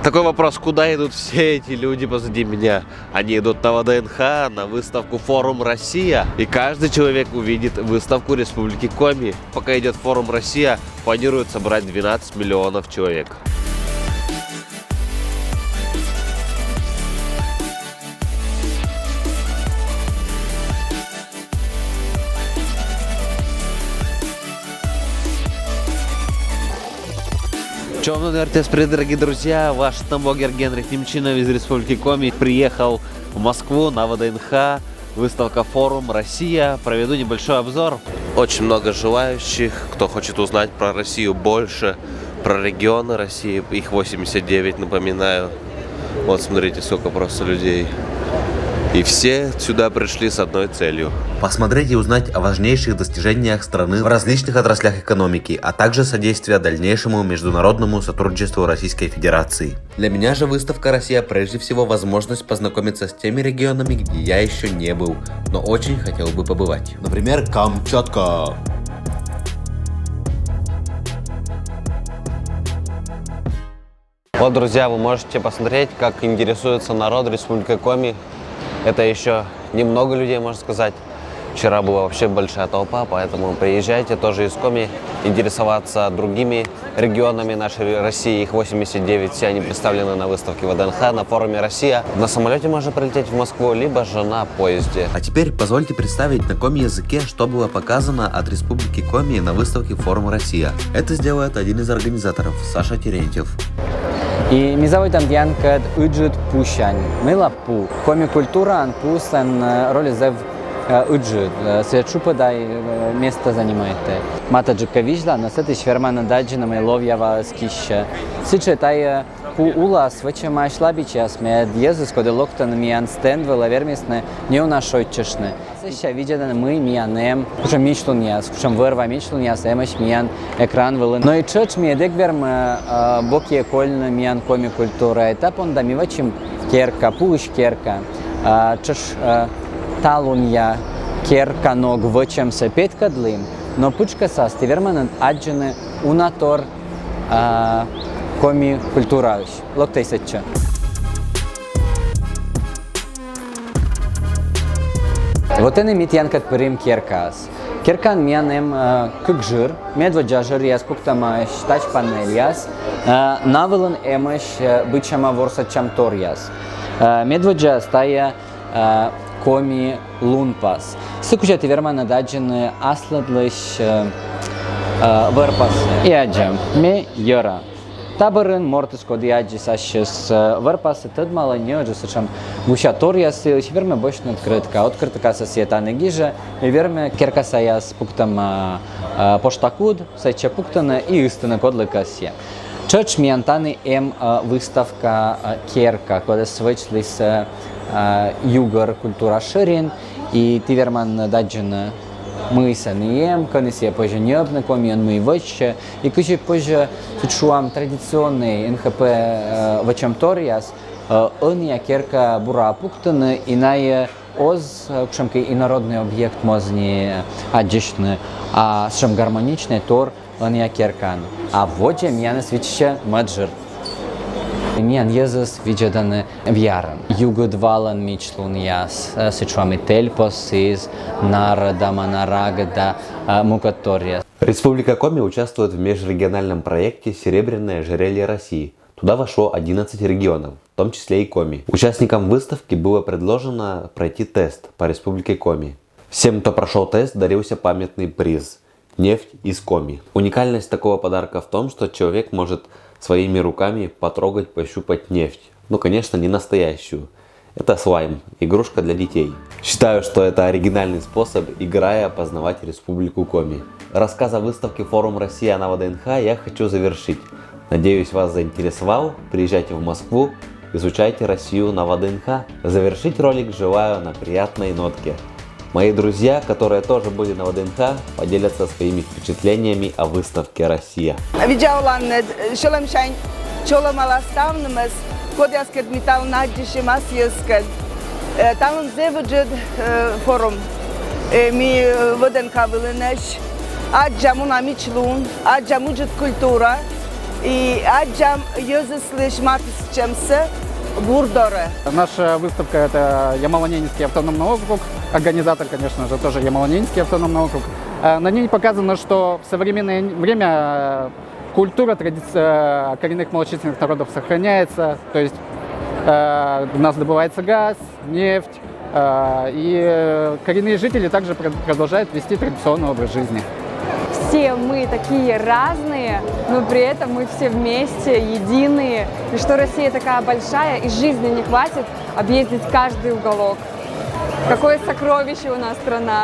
Такой вопрос, куда идут все эти люди позади меня? Они идут на ВДНХ, на выставку «Форум Россия». И каждый человек увидит выставку Республики Коми. Пока идет «Форум Россия», планируют собрать 12 миллионов человек. Привет, дорогие друзья! Ваш тамблогер Генрих Немчинов из Республики Коми приехал в Москву на ВДНХ, выставка «Форум Россия». Проведу небольшой обзор. Очень много желающих, кто хочет узнать про Россию больше, про регионы России. Их 89, напоминаю. Вот смотрите, сколько просто людей. И все сюда пришли с одной целью. Посмотреть и узнать о важнейших достижениях страны в различных отраслях экономики, а также содействия дальнейшему международному сотрудничеству Российской Федерации. Для меня же выставка «Россия» прежде всего возможность познакомиться с теми регионами, где я еще не был, но очень хотел бы побывать. Например, Камчатка. Вот, друзья, вы можете посмотреть, как интересуется народ Республики Коми. Это еще немного людей, можно сказать. Вчера была вообще большая толпа, поэтому приезжайте тоже из Коми интересоваться другими регионами нашей России. Их 89, все они представлены на выставке ВДНХ, на форуме «Россия». На самолете можно прилететь в Москву, либо же на поезде. А теперь позвольте представить на коми-языке, что было показано от Республики Коми на выставке «Форум Россия». Это сделает один из организаторов, Саша Терентьев. И меня зовут Янка Уджит Пущань. Мы лапу. Коми-культура, анпусен роли зев Уджит. Свечу подай место занимаете. Мата джука но с этой швермана даджина мы ловьява скища. Сиче тай пу ула свече май шлабичас мед езус коде локтан миан стенд велавермисне не у нашой чешне. Сейчас видят мы мианем, уже мечтун яс, причем вырва мечтун яс, эмаш миан экран велен. Но и чеч ми дегверм боки кольна миан коми культура. Этап он дамивачим керка, пуш керка, чеш талунья керка ног вачем се петкадлим. Но пучка сас тиверманент аджене унатор коми культурауш. Локтейсетче. Вот это митянкат перим керкас. Керкан мианем кукжир, медводжажир яс пуктамаш тач панель яс, навелен эмаш бычама ворса чамтор яс. Медводжа стая коми лунпас. Сыкуча тивермана даджин асладлыш вырпас. И аджам ме йора. Табырын мортыс коди аджис ашис вырпасы тыдмала не аджис сычам гущатор ясы верме бочно открытка сосета негиже верме керкаса яс пуктам поштакуд сайча пуктана и истина кодлыкасья. Чоч миантаны выставка керка, коли свычлись югор культура ширин и тиверман даджина мы санием, конечно, позже не обнакомим мы вещи, и куча позже чувствуем традиционный НХП в чем торяс, он я керка бура пуктана и на оз, кшемки и народный объект мозни аджишны, а шем гармоничный тор он я керкан, а вот я меня свече маджир. Миан Езус виджедане вяран. Югодвалан мичлун яс, сычуами тельпос из народа манарагда мукатория. Республика Коми участвует в межрегиональном проекте «Серебряное ожерелье России». Туда вошло 11 регионов, в том числе и Коми. Участникам выставки было предложено пройти тест по Республике Коми. Всем, кто прошел тест, дарился памятный приз – нефть из Коми. Уникальность такого подарка в том, что человек может своими руками потрогать, пощупать нефть. Ну, конечно, не настоящую. Это слайм, игрушка для детей. Считаю, что это оригинальный способ, играя, познавать Республику Коми. Рассказ о выставке «Форум Россия» на ВДНХ я хочу завершить. Надеюсь, вас заинтересовал. Приезжайте в Москву, изучайте Россию на ВДНХ. Завершить ролик желаю на приятной нотке. Мои друзья, которые тоже были на ВДНХ, поделятся своими впечатлениями о выставке «Россия». Acam yüzleşmesi Бурдоре. Наша выставка – это Ямало-Ненецкий автономный округ. Организатор, конечно же, тоже Ямало-Ненецкий автономный округ. На ней показано, что в современное время культура коренных малочисленных народов сохраняется. То есть у нас добывается газ, нефть. И коренные жители также продолжают вести традиционный образ жизни. Все мы такие разные, но при этом мы все вместе, единые. И что Россия такая большая, и жизни не хватит объездить каждый уголок. Какое сокровище у нас страна.